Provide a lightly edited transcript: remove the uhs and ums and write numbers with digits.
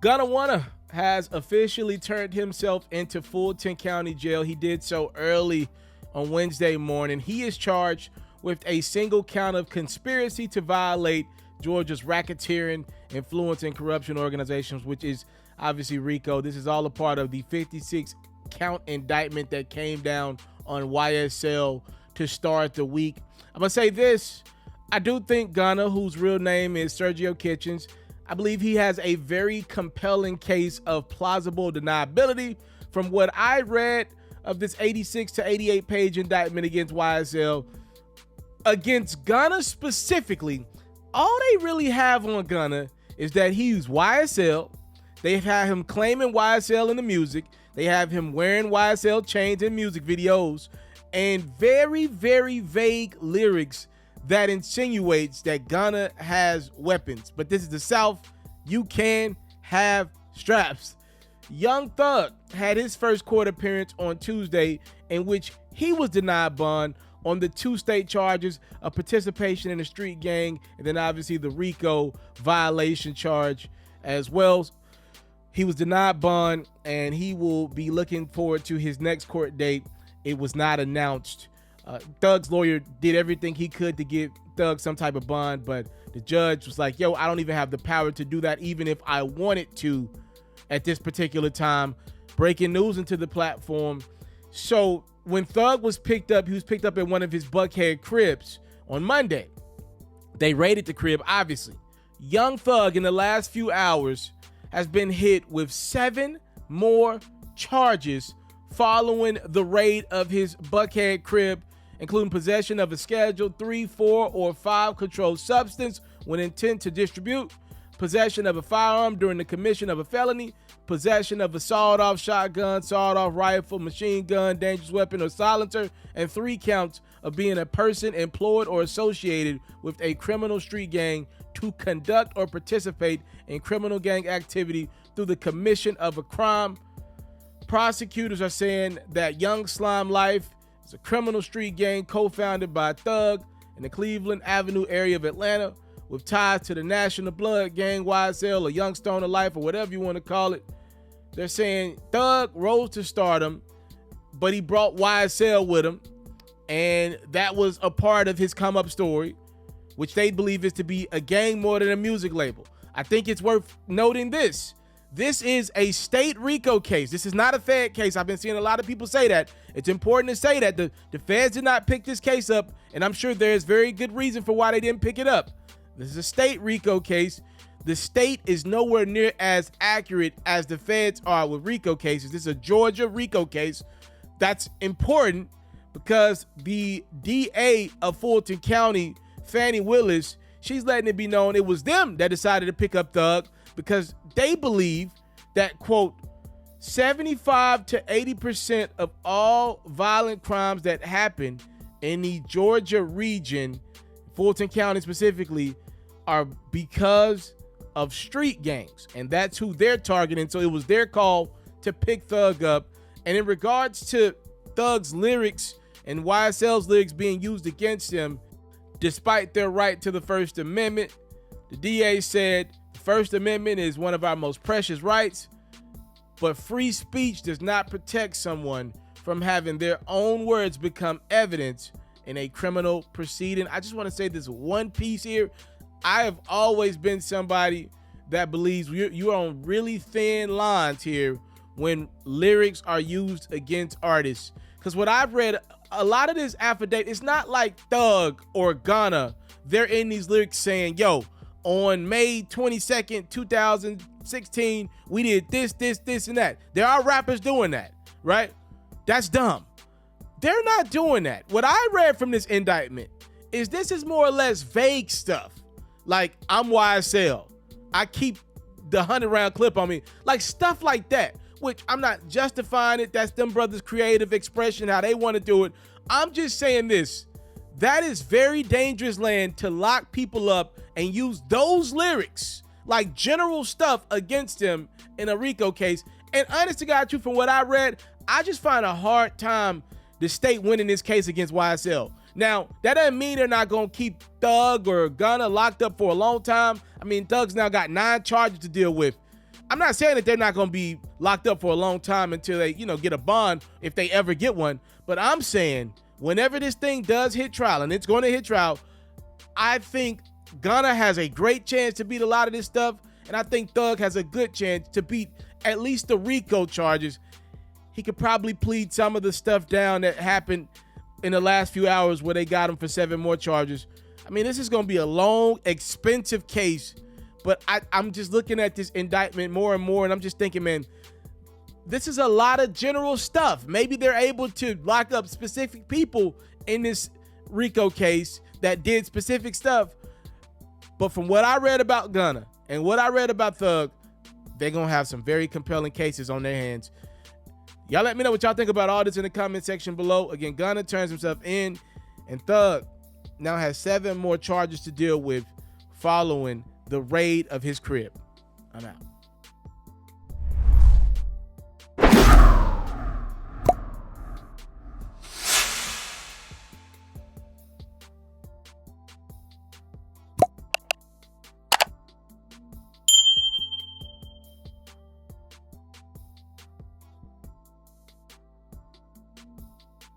Gunna has officially turned himself into Fulton County Jail. He did so early on Wednesday morning. He is charged with a single count of conspiracy to violate Georgia's racketeering, influence, and corruption organizations, which is obviously RICO. This is all a part of the 56 count indictment that came down on YSL to start the week. I'm gonna say this. I do think Gunna, whose real name is Sergio Kitchens, I believe he has a very compelling case of plausible deniability. From what I read of this 86 to 88 page indictment against YSL, against Gunna specifically, all they really have on Gunna is that he used YSL. They've had him claiming YSL in the music. They have him wearing YSL chains in music videos, and very, very vague lyrics that insinuates that Gunna has weapons. But this is the South. You can have straps. Young Thug had his first court appearance on Tuesday, in which he was denied bond on the 2 state charges of participation in a street gang, and then obviously the RICO violation charge as well. He was denied bond, and he will be looking forward to his next court date. It was not announced. Thug's lawyer did everything he could to give Thug some type of bond, but the judge was like, yo, I don't even have the power to do that, even if I wanted to at this particular time. Breaking news into the platform. So when Thug was picked up, he was picked up at one of his Buckhead cribs on Monday. They raided the crib, obviously. Young Thug in the last few hours has been hit with 7 more charges following the raid of his Buckhead crib, including possession of a Schedule 3, 4, or 5 controlled substance with intent to distribute, possession of a firearm during the commission of a felony, possession of a sawed-off shotgun, sawed-off rifle, machine gun, dangerous weapon, or silencer, and 3 counts of being a person employed or associated with a criminal street gang to conduct or participate in criminal gang activity through the commission of a crime. Prosecutors are saying that Young Slime Life is a criminal street gang co-founded by Thug in the Cleveland Avenue area of Atlanta with ties to the National Blood Gang, YSL, or Young Stoner Life, or whatever you want to call it. They're saying Thug rose to stardom, but he brought YSL with him, and that was a part of his come-up story, which they believe is to be a gang more than a music label. I think it's worth noting this. This is a state RICO case. This is not a Fed case. I've been seeing a lot of people say that. It's important to say that the Feds did not pick this case up, and I'm sure there's very good reason for why they didn't pick it up. This is a state RICO case. The state is nowhere near as accurate as the Feds are with RICO cases. This is a Georgia RICO case. That's important because the DA of Fulton County, Fannie Willis, she's letting it be known it was them that decided to pick up Thug because they believe that, quote, 75 to 80% of all violent crimes that happen in the Georgia region, Fulton County specifically, are because of street gangs. And that's who they're targeting. So it was their call to pick Thug up. And in regards to Thug's lyrics and YSL's lyrics being used against him, despite their right to the First Amendment, the DA said, the First Amendment is one of our most precious rights, but free speech does not protect someone from having their own words become evidence in a criminal proceeding. I just want to say this one piece here. I have always been somebody that believes you're on really thin lines here when lyrics are used against artists. Because what I've read, a lot of this affidavit, it's not like Thug or Gunna. They're in these lyrics saying, yo, on May 22nd, 2016, we did this, this, this, and that. There are rappers doing that, right? That's dumb. They're not doing that. What I read from this indictment is this is more or less vague stuff. Like, I'm YSL. I keep the 100-round clip on me. Like, stuff like that, which I'm not justifying it. That's them brothers' creative expression, how they want to do it. I'm just saying this. That is very dangerous land to lock people up and use those lyrics, like general stuff, against them in a RICO case. And honest to God, from what I read, I just find a hard time the state winning this case against YSL. Now, that doesn't mean they're not going to keep Thug or Gunna locked up for a long time. I mean, Thug's now got 9 charges to deal with. I'm not saying that they're not going to be locked up for a long time until they, get a bond, if they ever get one. But I'm saying whenever this thing does hit trial, and it's going to hit trial, I think Gunna has a great chance to beat a lot of this stuff. And I think Thug has a good chance to beat at least the RICO charges. He could probably plead some of the stuff down that happened in the last few hours where they got him for 7 more charges. I mean, this is going to be a long, expensive case. But I'm just looking at this indictment more and more, and I'm just thinking, man, this is a lot of general stuff. Maybe they're able to lock up specific people in this RICO case that did specific stuff. But from what I read about Gunna and what I read about Thug, they're going to have some very compelling cases on their hands. Y'all let me know what y'all think about all this in the comment section below. Again, Gunna turns himself in, and Thug now has 7 more charges to deal with following the raid of his crib. I'm out.